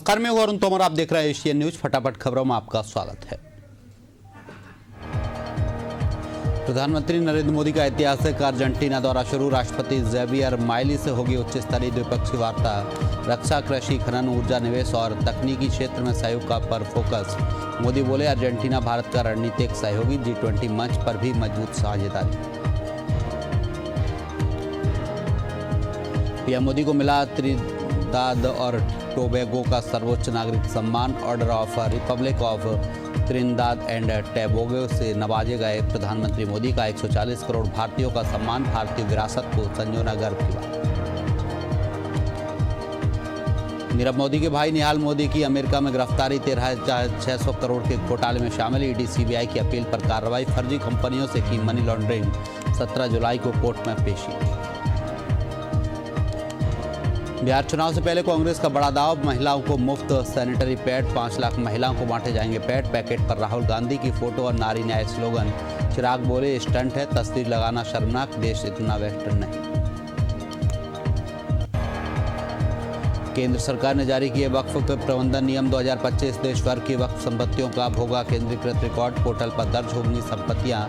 नमस्कार, मैं वरुण तोमर, आप देख रहे हैं एशियन न्यूज। फटाफट खबरों में आपका स्वागत है। प्रधानमंत्री नरेंद्र मोदी का ऐतिहासिक अर्जेंटीना दौरा शुरू। राष्ट्रपति जेवियर माइली से होगी उच्च स्तरीय द्विपक्षीय वार्ता। रक्षा, कृषि, खनन, ऊर्जा, निवेश और तकनीकी क्षेत्र में सहयोग का पर फोकस। मोदी बोले, अर्जेंटीना भारत का रणनीतिक सहयोगी। G20 मंच पर भी मजबूत साझेदारी। पीएम मोदी को मिला त्रिनिदाद और टोबैगो का सर्वोच्च नागरिक सम्मान, order of Republic of Trinidad and Tobago से नवाजे गए। प्रधानमंत्री मोदी का 140 करोड़ भारतीयों का सम्मान, भारतीय विरासत को संजोना गर्व की बात। नीरव मोदी के भाई निहाल मोदी की अमेरिका में गिरफ्तारी। 13,600 करोड़ के घोटाले में शामिल। ईडी सीबीआई की अपील पर कार्रवाई। फर्जी कंपनियों से की मनी लॉन्ड्रिंग। 17 जुलाई को कोर्ट में पेशी। बिहार चुनाव से पहले कांग्रेस का बड़ा दाव। महिलाओं को मुफ्त सैनिटरी पैड। 5 लाख महिलाओं को बांटे जाएंगे पैड। पैकेट पर राहुल गांधी की फोटो और नारी न्याय स्लोगन। चिराग बोले, स्टंट है, तस्वीर लगाना शर्मनाक, देश इतना वेस्टर्न नहीं। केंद्र सरकार ने जारी किए वक्फ के प्रबंधन नियम 2025। देश भर की वक्फ संपत्तियों का होगा केंद्रीकृत रिकॉर्ड। पोर्टल पर दर्ज होंगी संपत्तियां।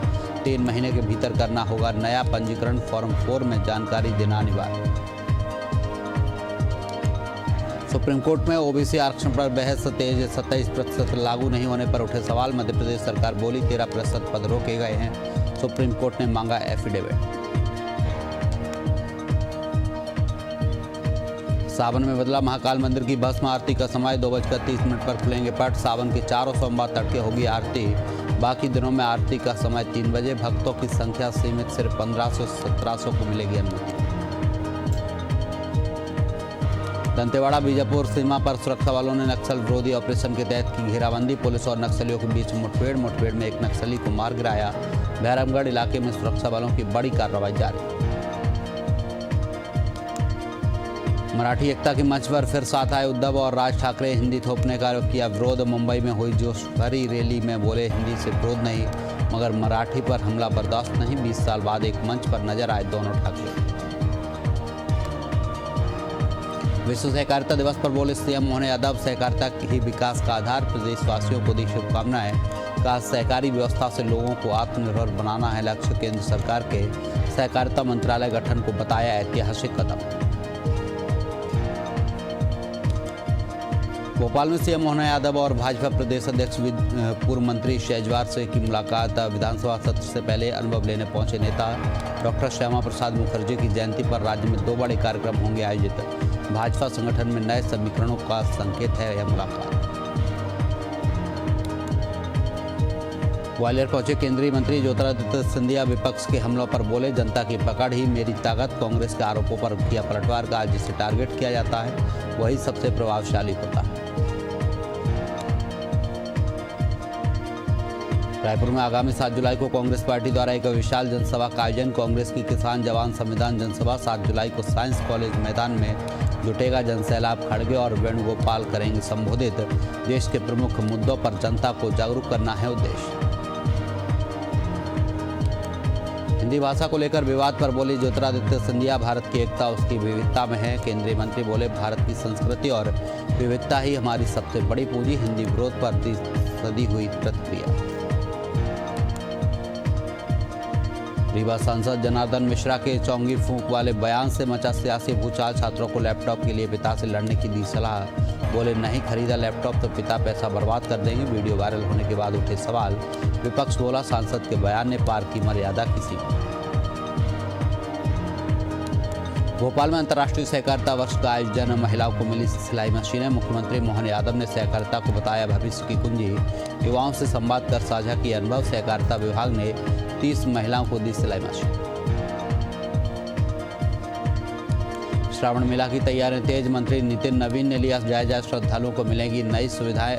3 महीने के भीतर करना होगा नया पंजीकरण। फॉर्म 4 में जानकारी देना अनिवार्य। सुप्रीम कोर्ट में ओबीसी आरक्षण पर बहस तेज। 27% लागू नहीं होने पर उठे सवाल। मध्य प्रदेश सरकार बोली, 13% पद रोके गए हैं। सुप्रीम कोर्ट ने मांगा एफिडेविट। सावन में बदला महाकाल मंदिर की भस्म आरती का समय। 2:30 पर खुलेंगे पट। सावन के चारों सोमवार तड़के होगी आरती। बाकी दिनों में आरती का समय 3 बजे। भक्तों की संख्या सीमित, सिर्फ 1500-1700 को मिलेगी अनुमति। दंतेवाड़ा बीजापुर सीमा पर सुरक्षा वालों ने नक्सल विरोधी ऑपरेशन के तहत की घेराबंदी। पुलिस और नक्सलियों के बीच मुठभेड़ में एक नक्सली को मार गिराया। भैरमगढ़ इलाके में सुरक्षा वालों की बड़ी कार्रवाई जारी। मराठी एकता के मंच पर फिर साथ आए उद्धव और राज ठाकरे। हिंदी थोपने का किया विरोध। मुंबई में हुई जोश भरी रैली में बोले, हिंदी से विरोध नहीं मगर मराठी पर हमला बर्दाश्त नहीं। 20 साल बाद एक मंच पर नजर आए दोनों ठाकरे। विश्व सहकारिता दिवस पर बोले सीएम मोहन यादव, सहकारिता ही विकास का आधार। प्रदेशवासियों को दी शुभकामनाएं। कहा, सहकारी व्यवस्था से लोगों को आत्मनिर्भर बनाना है लक्ष्य। केंद्र सरकार के सहकारिता मंत्रालय गठन को बताया ऐतिहासिक कदम। भोपाल में सीएम मोहन यादव और भाजपा प्रदेश अध्यक्ष पूर्व मंत्री शेजवार से की मुलाकात। विधानसभा सत्र से पहले अनुभव लेने पहुंचे नेता। डॉक्टर श्यामा प्रसाद मुखर्जी की जयंती पर राज्य में 2 बड़े कार्यक्रम होंगे आयोजित। भाजपा संगठन में नए समीकरणों का संकेत है यह मुलाकात। ग्वालियर पहुंचे केंद्रीय मंत्री ज्योतिरादित्य सिंधिया। विपक्ष के हमलों पर बोले, जनता की पकड़ ही मेरी ताकत। कांग्रेस के आरोपों पर किया पलटवार। का जिसे टारगेट किया जाता है वही सबसे प्रभावशाली होता है। रायपुर में आगामी 7 जुलाई को कांग्रेस पार्टी द्वारा एक विशाल जनसभा का आयोजन। कांग्रेस की किसान जवान संविधान जनसभा 7 जुलाई को साइंस कॉलेज मैदान में जुटेगा जनसैलाब। खड़गे और वेणुगोपाल करेंगे संबोधित। देश के प्रमुख मुद्दों पर जनता को जागरूक करना है उद्देश्य। हिंदी भाषा को लेकर विवाद पर बोली ज्योतिरादित्य सिंधिया, भारत की एकता उसकी विविधता में है। केंद्रीय मंत्री बोले, भारत की संस्कृति और विविधता ही हमारी सबसे बड़ी पूंजी। हिंदी विरोध पर सदी हुई प्रतिक्रिया। रीवा सांसद जनार्दन मिश्रा के चौंगी फूंक वाले बयान से मचा सियासी भूचाल। छात्रों को लैपटॉप के लिए पिता से लड़ने की दी सलाह। बोले, नहीं खरीदा लैपटॉप तो पिता पैसा बर्बाद कर देंगे। वीडियो वायरल होने के बाद उठे सवाल। विपक्ष बोला, सांसद के बयान ने पार की मर्यादा की सीमा। भोपाल में अंतर्राष्ट्रीय सहकारिता वर्ष का आयोजन। महिलाओं को मिली सिलाई मशीनें। मुख्यमंत्री मोहन यादव ने सहकारिता को बताया भविष्य की कुंजी। युवाओं से संवाद कर साझा किए अनुभव। सहकारिता विभाग ने 30 महिलाओं को दी सिलाई मशीन। श्रावण मेला की तैयारियां तेज। मंत्री नितिन नवीन ने लिया जायजा। श्रद्धालुओं को मिलेगी नई सुविधाएं।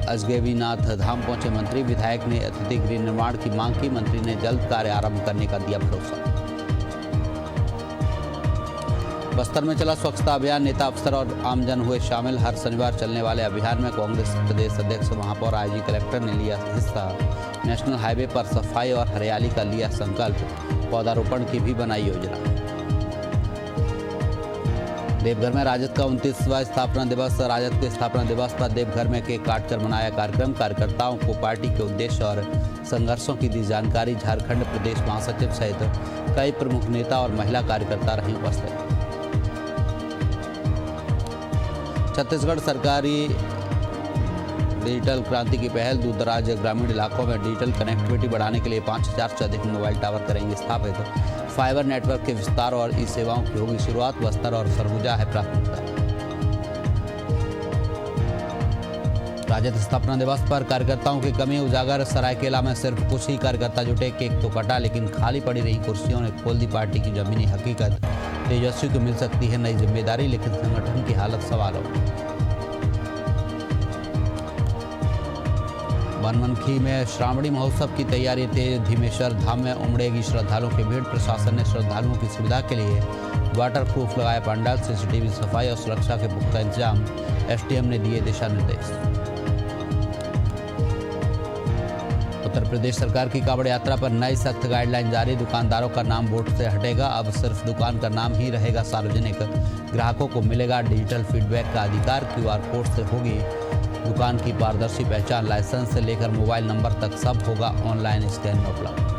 अजगैबीनाथ धाम पहुंचे मंत्री। विधायक ने अतिथि गृह निर्माण की मांग की। मंत्री ने जल्द कार्य आरंभ करने का दिया भरोसा। बस्तर में चला स्वच्छता अभियान। नेता, अफसर और आमजन हुए शामिल। हर शनिवार चलने वाले अभियान में कांग्रेस प्रदेश अध्यक्ष महापौर आईजी कलेक्टर ने लिया हिस्सा। नेशनल हाईवे पर सफाई और हरियाली का लिया संकल्प। पौधारोपण की भी बनाई योजना। देवघर में राजद का 29वां स्थापना दिवस। राजद के स्थापना दिवस पर देवघर में केक काटकर मनाया कार्यक्रम। कार्यकर्ताओं को पार्टी के उद्देश्य और संघर्षों की दी जानकारी। झारखंड प्रदेश महासचिव सहित कई प्रमुख नेता और महिला कार्यकर्ता रहे उपस्थित। छत्तीसगढ़ सरकारी डिजिटल क्रांति की पहल। दूरदराज ग्रामीण इलाकों में डिजिटल कनेक्टिविटी बढ़ाने के लिए 5000 से अधिक मोबाइल टावर करेंगे स्थापित। फाइबर नेटवर्क के विस्तार और ई सेवाओं की होगी शुरुआत। बस्तर और सरगुजा है प्राथमिकता। राजद स्थापना दिवस पर कार्यकर्ताओं की कमी उजागर। सरायकेला में सिर्फ कुछ ही कार्यकर्ता जुटे। केक तो कटा लेकिन खाली पड़ी रही कुर्सियों ने खोल दी पार्टी की जमीनी हकीकत। तेजस्वी को मिल सकती है नई जिम्मेदारी लेकिन संगठन की हालत सवालों। बनमनखी में श्रावणी महोत्सव की तैयारी तेज। धीमेश्वर धाम में उमड़ेगी श्रद्धालुओं की भीड़। प्रशासन ने श्रद्धालुओं की सुविधा के लिए वाटर प्रूफ लगाया पंडाल। सीसीटीवी सफाई और सुरक्षा के पुख्ता इंतजाम। एसडीएम ने दिए दिशा निर्देश। उत्तर प्रदेश सरकार की कांवड़ यात्रा पर नई सख्त गाइडलाइन जारी। दुकानदारों का नाम बोर्ड से हटेगा। अब सिर्फ दुकान का नाम ही रहेगा सार्वजनिक। ग्राहकों को मिलेगा डिजिटल फीडबैक का अधिकार। क्यूआर कोड से होगी दुकान की पारदर्शी पहचान। लाइसेंस से लेकर मोबाइल नंबर तक सब होगा ऑनलाइन स्कैन में उपलब्ध।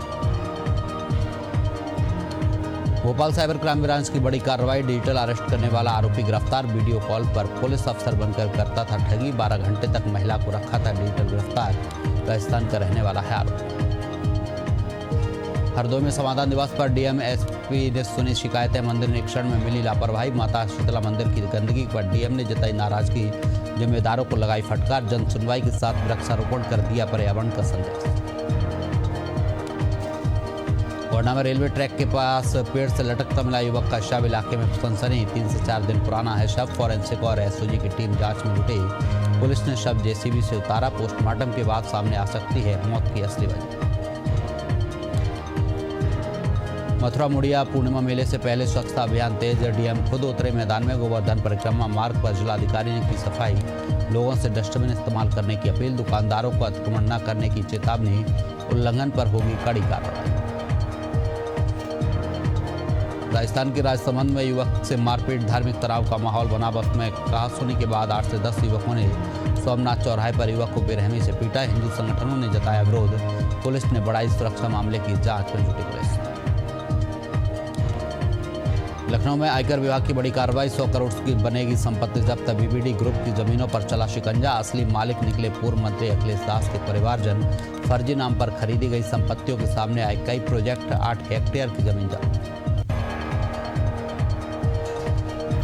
भोपाल साइबर क्राइम ब्रांच की बड़ी कार्रवाई। डिजिटल अरेस्ट करने वाला आरोपी गिरफ्तार। वीडियो कॉल पर पुलिस अफसर बनकर करता था ठगी। 12 घंटे तक महिला को रखा था डिजिटल गिरफ्तार। राजस्थान का रहने वाला है आरोपी। हरदोई में समाधान दिवस पर डीएम एसपी ने सुनी शिकायतें। मंदिर निरीक्षण में मिली लापरवाही। माता शीतला मंदिर की गंदगी पर डीएम ने जताई नाराजगी। जिम्मेदारों को लगाई फटकार। जन सुनवाई के साथ वृक्षारोपण कर दिया पर्यावरण का संदेश। गोंडा में रेलवे ट्रैक के पास पेड़ से लटकता मिला युवक का शव। इलाके में सनसनी। 3 से 4 दिन पुराना है शव। फॉरेंसिक और एसओजी की टीम जांच में जुटी। पुलिस ने शव जेसीबी से उतारा। पोस्टमार्टम के बाद सामने आ सकती है मौत की असली वजह। मथुरा मुड़िया पूर्णिमा मेले से पहले स्वच्छता अभियान तेज। डीएम खुद उतरे मैदान में। गोवर्धन परिक्रमा मार्ग पर जिलाधिकारी ने की सफाई। लोगों से डस्टबिन इस्तेमाल करने की अपील। दुकानदारों को अतिक्रमण न करने की चेतावनी। उल्लंघन पर होगी कड़ी कार्रवाई। राजस्थान के राजसमंद में युवक से मारपीट। धार्मिक तनाव का माहौल बना। बस में कहासुनी के बाद 8 से 10 युवकों ने सोमनाथ चौराहे पर युवक को बेरहमी से पीटा। हिंदू संगठनों ने जताया विरोध। पुलिस ने बढ़ाई सुरक्षा मामले की जांच में जुटी पुलिस। लखनऊ में आयकर विभाग की बड़ी कार्रवाई। 100 करोड़ की बनेगी संपत्ति जब्त। बीबीडी ग्रुप की जमीनों पर चला शिकंजा। असली मालिक निकले पूर्व मंत्री अखिलेश दास के परिवारजन। फर्जी नाम पर खरीदी गई संपत्तियों के सामने आए कई प्रोजेक्ट। 8 हेक्टेयर की जमीन जब्त।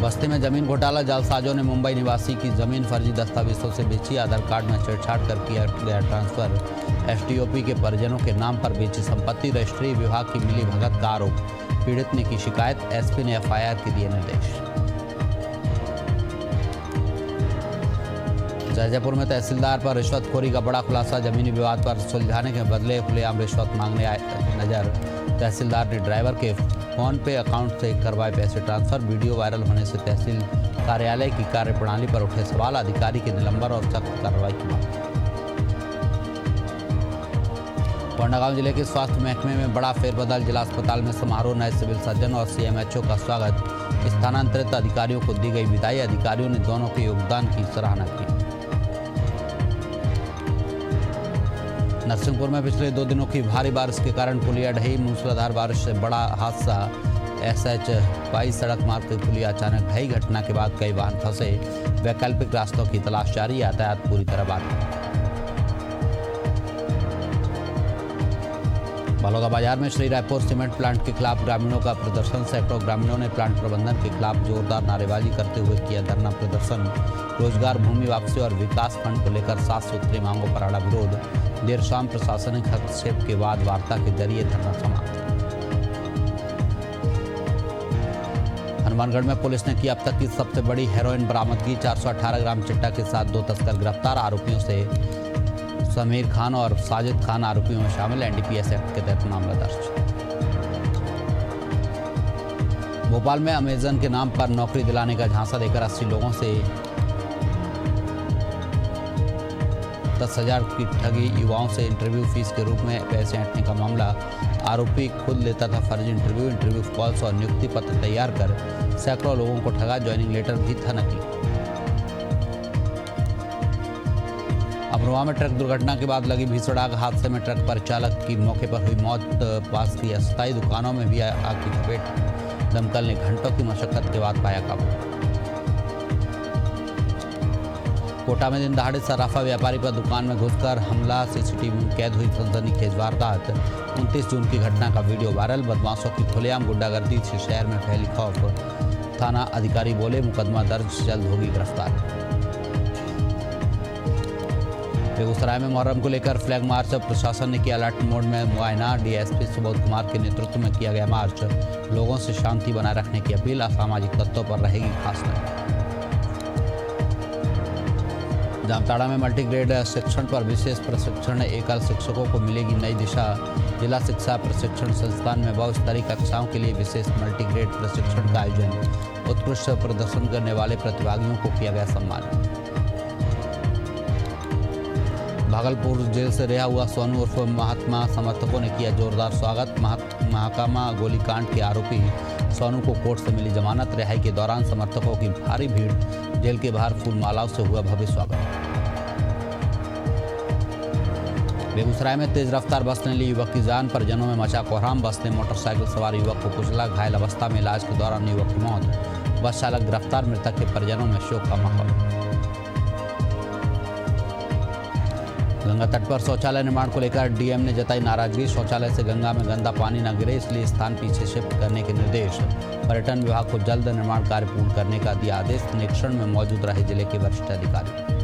बस्ती में जमीन घोटाला। जालसाजों ने मुंबई निवासी की जमीन फर्जी दस्तावेजों से बेची। आधार कार्ड में छेड़छाड़ कर किया गया ट्रांसफर। एसडीओपी के परिजनों के नाम पर बेची संपत्ति। रजिस्ट्री विभाग की मिली भगत का आरोप। पीड़ित ने की शिकायत। एसपी ने एफआईआर के दिए निर्देश। जैजैपुर में तहसीलदार पर रिश्वतखोरी का बड़ा खुलासा। जमीनी विवाद पर सुलझाने के बदले खुलेआम रिश्वत मांगने आए नजर। तहसीलदार ने ड्राइवर के फोन पे अकाउंट से करवाए पैसे ट्रांसफर। वीडियो वायरल होने से तहसील कार्यालय की कार्यप्रणाली पर उठे सवाल। अधिकारी के निलंबन और सख्त कार्रवाई की मांग। कोंडागांव जिले के स्वास्थ्य महकमे में बड़ा फेरबदल। जिला अस्पताल में समारोह। नए सिविल सर्जन और सीएमएचओ का स्वागत। स्थानांतरित अधिकारियों को दी गई विदाई। अधिकारियों ने दोनों के योगदान की सराहना की। नरसिंहपुर में पिछले 2 दिनों की भारी बारिश के कारण पुलिया ढही। मूसलाधार बारिश से बड़ा हादसा। SH22 सड़क मार्ग की पुलिया अचानक ढही। घटना के बाद कई वाहन फंसे। वैकल्पिक रास्तों की तलाश जारी। यातायात पूरी तरह बाधित। बलौदाबाजार में श्री रायपुर सीमेंट प्लांट के खिलाफ ग्रामीणों का प्रदर्शन। सैकड़ों ग्रामीणों ने प्लांट प्रबंधन के खिलाफ जोरदार नारेबाजी करते हुए किया धरना प्रदर्शन। रोजगार, भूमि वापसी और विकास फंड को लेकर 7 सूत्री मांगों पर अड़ा विरोध। देर शाम प्रशासनिक हस्तक्षेप के बाद वार्ता के जरिए धरना समाप्त। हनुमानगढ़ में पुलिस ने की अब तक की सबसे बड़ी हेरोइन बरामदगी। 418 ग्राम चिट्टा के साथ 2 तस्कर गिरफ्तार। आरोपियों से समीर खान और साजिद खान आरोपियों में शामिल। एनडीपीएस एक्ट के तहत मामला दर्ज। भोपाल में अमेजन के नाम पर नौकरी दिलाने का झांसा देकर 80 लोगों से 10,000 की ठगी। युवाओं से इंटरव्यू फीस के रूप में पैसे ऐंठने का मामला। आरोपी खुद लेता था फर्जी इंटरव्यू कॉल्स और नियुक्ति पत्र तैयार कर सैकड़ों लोगों को ठगा। ज्वाइनिंग लेटर भी था नकली। अमरोहा में ट्रक दुर्घटना के बाद लगी भीषण आग। हादसे में ट्रक परिचालक की मौके पर हुई मौत। पास की अस्थायी दुकानों में भी आग की चपेट। दमकल ने घंटों की मशक्कत के बाद पाया काबू। कोटा में दिन दहाड़े सराफा व्यापारी पर दुकान में घुसकर हमला। सीसीटीवी में कैद हुई सनसनीखेज वारदात। 29 जून की घटना का वीडियो वायरल। बदमाशों की खुलेआम गुंडागर्दी से शहर में फैली खौफ। थाना अधिकारी बोले मुकदमा दर्ज, जल्द होगी गिरफ्तार। बेगूसराय में मुहर्रम को लेकर फ्लैग मार्च। प्रशासन ने किया अलर्ट मोड में मुआयना। डीएसपी सुबोध कुमार के नेतृत्व में किया गया मार्च। लोगों से शांति बनाए रखने की अपील। असामाजिक तत्वों पर रहेगी खास नजर। जामताड़ा में मल्टीग्रेड शिक्षण पर विशेष प्रशिक्षण। एकल शिक्षकों को मिलेगी नई दिशा। जिला शिक्षा प्रशिक्षण संस्थान में बहुस्तरीय कक्षाओं के लिए विशेष मल्टीग्रेड प्रशिक्षण का आयोजन। उत्कृष्ट प्रदर्शन करने वाले प्रतिभागियों को किया गया सम्मान। भागलपुर जेल से रिहा हुआ सोनू उर्फ महात्मा समर्थकों ने किया जोरदार स्वागत। महाकामा गोलीकांड के आरोपी सोनू को कोर्ट से मिली जमानत। रिहाई के दौरान समर्थकों की भारी भीड़। जेल के बाहर फूल मालाओं से हुआ भव्य स्वागत। बेगूसराय में तेज रफ्तार बस ने ली युवक की जान। परिजनों में मचा कोहराम। बस ने मोटरसाइकिल सवार युवक को कुचला। घायल अवस्था में इलाज के दौरान युवक की मौत। बस चालक गिरफ्तार। मृतक के परिजनों में शोक का माहौल। गंगा तट पर शौचालय निर्माण को लेकर डीएम ने जताई नाराजगी। शौचालय से गंगा में गंदा पानी न गिरे, इसलिए स्थान पीछे शिफ्ट करने के निर्देश। पर्यटन विभाग को जल्द निर्माण कार्य पूर्ण करने का दिया आदेश। निरीक्षण में मौजूद रहे जिले के वरिष्ठ अधिकारी।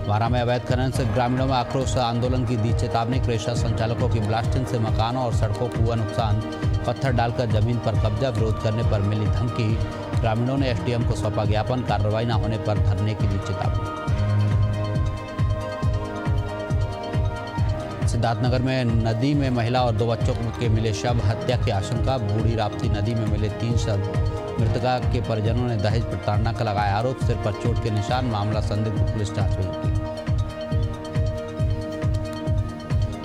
बारा में अवैध खनन से ग्रामीणों में आक्रोश। आंदोलन की दी चेतावनी। क्रेशर संचालकों की ब्लास्टिंग से मकानों और सड़कों को हुआ नुकसान। पत्थर डालकर जमीन पर कब्जा। विरोध करने पर मिली धमकी। ग्रामीणों ने एसडीएम को सौंपा ज्ञापन। कार्रवाई न होने पर धरने की दी चेतावनी। सिद्धार्थनगर में नदी में महिला और 2 बच्चों के मिले शव। हत्या की आशंका। बूढ़ी राप्ती नदी में मिले 3 शव। मृतका के परिजनों ने दहेज प्रताड़ना का लगाया आरोप। सिर पर चोट के निशान। मामला संदिग्ध पुलिस जांच में जुटी।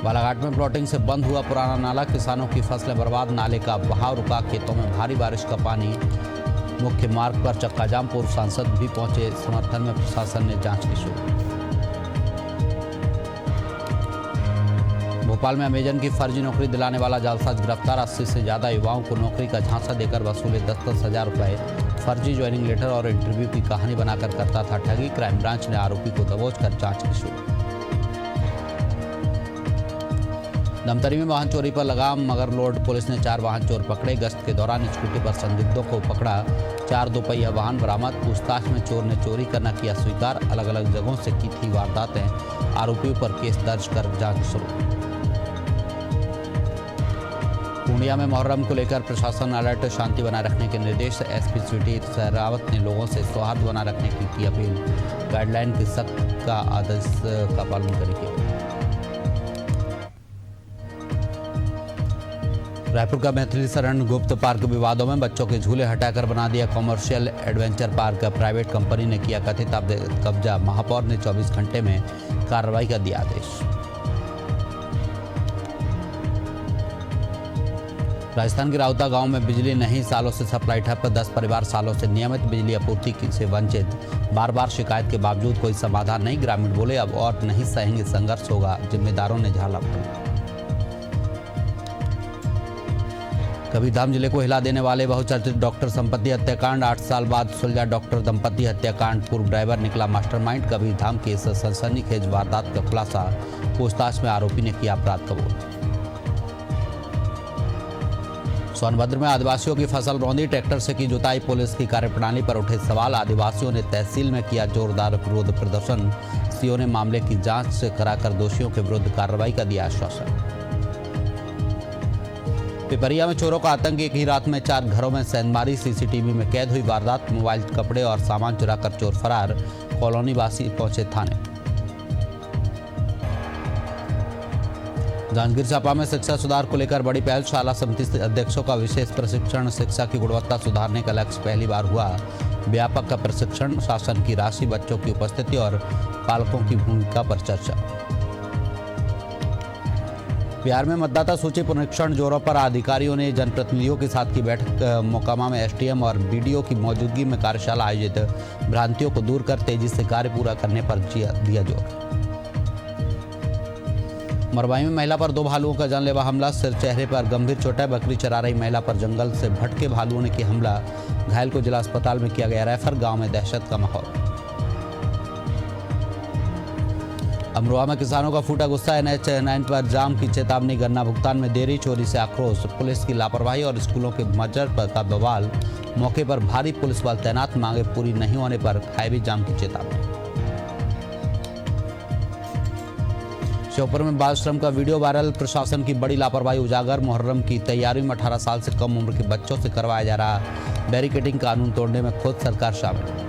बालाघाट में प्लॉटिंग से बंद हुआ पुराना नाला। किसानों की फसलें बर्बाद। नाले का बहाव रुका। खेतों में भारी बारिश का पानी। मुख्य मार्ग पर चक्का जाम। पूर्व सांसद भी पहुंचे समर्थन में। प्रशासन ने जांच की शुरू। भोपाल में अमेजन की फर्जी नौकरी दिलाने वाला जालसाज गिरफ्तार। 80 से ज्यादा युवाओं को नौकरी का झांसा देकर वसूले 10-10 हजार रुपए। फर्जी ज्वाइनिंग लेटर और इंटरव्यू की कहानी बनाकर करता था ठगी। क्राइम ब्रांच ने आरोपी को दबोच कर जांच की शुरू। धमतरी में वाहन चोरी पर लगाम। मगर लोड पुलिस ने 4 वाहन चोर पकड़े। गश्त के दौरान स्कूटी पर संदिग्धों को पकड़ा। 4 दोपहिया वाहन बरामद। पूछताछ में चोर ने चोरी करना किया स्वीकार। अलग अलग जगहों से की थी वारदातें। आरोपियों पर केस दर्ज कर जांच शुरू। पूर्णिया में मुहर्रम को लेकर प्रशासन अलर्ट। शांति बनाए रखने के निर्देश। एसपी सिटी सहरावत ने लोगों से सौहार्द बनाए रखने की अपील। गाइडलाइन के सख्त का आदेश का पालन करेंगे। रायपुर का मैथिली शरण गुप्त पार्क विवादों में। बच्चों के झूले हटाकर बना दिया commercial adventure park. Private company ने किया कथित कब्जा। महापौर ने 24 घंटे में कार्रवाई का दिया आदेश। राजस्थान के राउता गांव में बिजली नहीं। सालों से सप्लाई ठप। 10 परिवार सालों से नियमित बिजली आपूर्ति से वंचित। बार बार शिकायत के बावजूद कोई समाधान नहीं। ग्रामीण बोले अब और नहीं सहेंगे, संघर्ष होगा। जिम्मेदारों ने झाला पकड़ा। कबीरधाम जिले को हिला देने वाले बहुचर्चित डॉक्टर संपत्ति हत्याकांड। 8 साल बाद सुलझा डॉक्टर दंपति हत्याकांड। पूर्व ड्राइवर निकला मास्टरमाइंड। कबीरधाम के इस सनसनीखेज वारदात का खुलासा। पूछताछ में आरोपी ने किया अपराध कबूल। सोनभद्र में आदिवासियों की फसल रौंदी। ट्रैक्टर से की जुताई। पुलिस की कार्यप्रणाली पर उठे सवाल। आदिवासियों ने तहसील में किया जोरदार विरोध प्रदर्शन। सीओ ने मामले की जांच कराकर दोषियों के विरुद्ध कार्रवाई का दिया आश्वासन। पिपरिया में चोरों का आतंक। एक ही रात में 4 घरों में सेंधमारी। सीसीटीवी में कैद हुई वारदात। मोबाइल, कपड़े और सामान चुराकर चोर फरार। कॉलोनी वासी पहुंचे थाने। जांजगीर चांपा में शिक्षा सुधार को लेकर बड़ी पहल। शाला समिति अध्यक्षों का विशेष प्रशिक्षण। शिक्षा की गुणवत्ता सुधारने का लक्ष्य पहली बार हुआ। व्यापक का प्रशिक्षण। शासन की राशि, बच्चों की उपस्थिति और पालकों की भूमिका पर चर्चा। बिहार में मतदाता सूची पुनरीक्षण जोरों पर। अधिकारियों ने जनप्रतिनिधियों के साथ की बैठक। मोकामा में एसडीएम और बीडीओ की मौजूदगी में कार्यशाला आयोजित। भ्रांतियों को दूर कर तेजी से कार्य पूरा करने पर दिया जोर। मरवाई में महिला पर 2 भालुओं का जानलेवा हमला। सिर चेहरे पर गंभीर चोटें। बकरी चरा रही महिला पर जंगल से भटके भालुओं ने किया हमला। घायल को जिला अस्पताल में किया गया रेफर। गांव में दहशत का माहौल। अमरोहा में किसानों का फूटा गुस्सा। NH9 पर जाम की चेतावनी। गन्ना भुगतान में देरी, चोरी से आक्रोश। पुलिस की लापरवाही और स्कूलों के मजर पर का बवाल। मौके पर भारी पुलिस बल तैनात। मांगे पूरी नहीं होने पर हाईवे जाम की चेतावनी। श्योपुर में बाल श्रम का वीडियो वायरल। प्रशासन की बड़ी लापरवाही उजागर। मुहर्रम की तैयारी में 18 साल से कम उम्र के बच्चों से करवाया जा रहा बैरिकेडिंग कानून तोड़ने में खुद सरकार शामिल।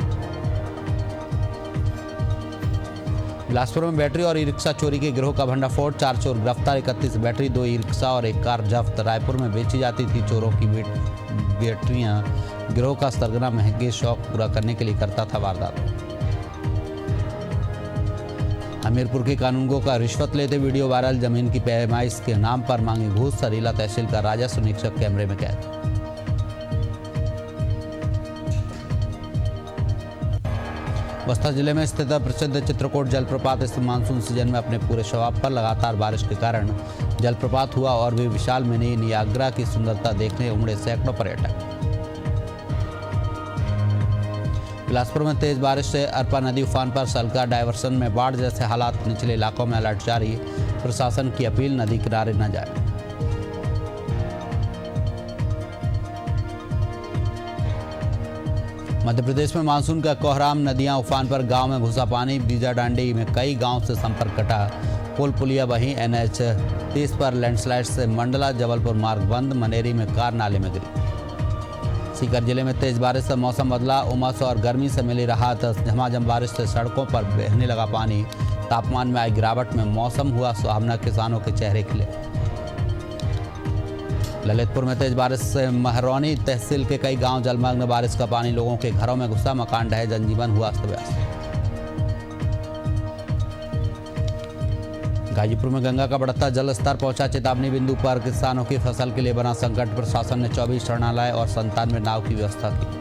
बिलासपुर में बैटरी और ई रिक्शा चोरी के गिरोह का भंडाफोड़। 4 चोर गिरफ्तार। 31 बैटरी, 2 ई रिक्शा और 1 कार जब्त। रायपुर में बेची जाती थी चोरों की बैटरियां। गिरोह का सरगना महंगे शौक पूरा करने के लिए करता था वारदात। हमीरपुर के कानूनगो का रिश्वत लेते वीडियो वायरल। जमीन की पैमाइश के नाम पर मांगी घूस। सरीला तहसील का राजस्व निरीक्षक कैमरे में कैद। बस्तर जिले में स्थित प्रसिद्ध चित्रकूट जलप्रपात इस मानसून सीजन में अपने पूरे शबाब पर लगातार बारिश के कारण जलप्रपात हुआ और भी विशाल मिनी नियाग्रा की सुंदरता देखने उमड़े सैकड़ों पर्यटक। बिलासपुर में तेज बारिश से अरपा नदी उफान पर। सलका डायवर्सन में बाढ़ जैसे हालात। निचले इलाकों में अलर्ट जारी। प्रशासन की अपील नदी किनारे न जाए। मध्य प्रदेश में मानसून का कोहराम। नदियां उफान पर। गांव में घुसा पानी। बीजा डांडी में कई गांव से संपर्क कटा। पुल पुलिया वहीं। NH30 पर लैंडस्लाइड से मंडला जबलपुर मार्ग बंद। मनेरी में कार नाले में गिरी। सीकर जिले में तेज बारिश से मौसम बदला। उमस और गर्मी से मिली राहत। झमाझम बारिश से सड़कों पर बहने लगा पानी। तापमान में आई गिरावट में मौसम हुआ सुहावना। किसानों के चेहरे खिले। ललितपुर में तेज बारिश से महरौनी तहसील के कई गांव जलमग्न। बारिश का पानी लोगों के घरों में घुसा। मकान ढहे। जनजीवन हुआ अस्त व्यस्त। गाजीपुर में गंगा का बढ़ता जल स्तर पहुंचा चेतावनी बिंदु पर। किसानों की फसल के लिए बना संकट। प्रशासन ने 24 शरणालय और 97 नाव की व्यवस्था की।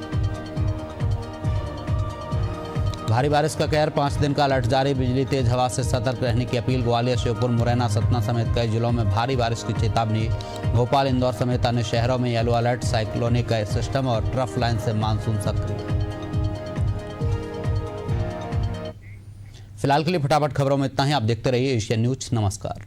भारी बारिश का कहर। 5 दिन का अलर्ट जारी। बिजली तेज हवा से सतर्क रहने की अपील। ग्वालियर, श्योपुर, मुरैना, सतना समेत कई जिलों में भारी बारिश की चेतावनी। भोपाल, इंदौर समेत अन्य शहरों में येलो अलर्ट। साइक्लोनिक सिस्टम और ट्रफ लाइन से मानसून सक्रिय। फिलहाल के लिए फटाफट खबरों में इतना ही। आप देखते रहिए एशियन न्यूज। नमस्कार।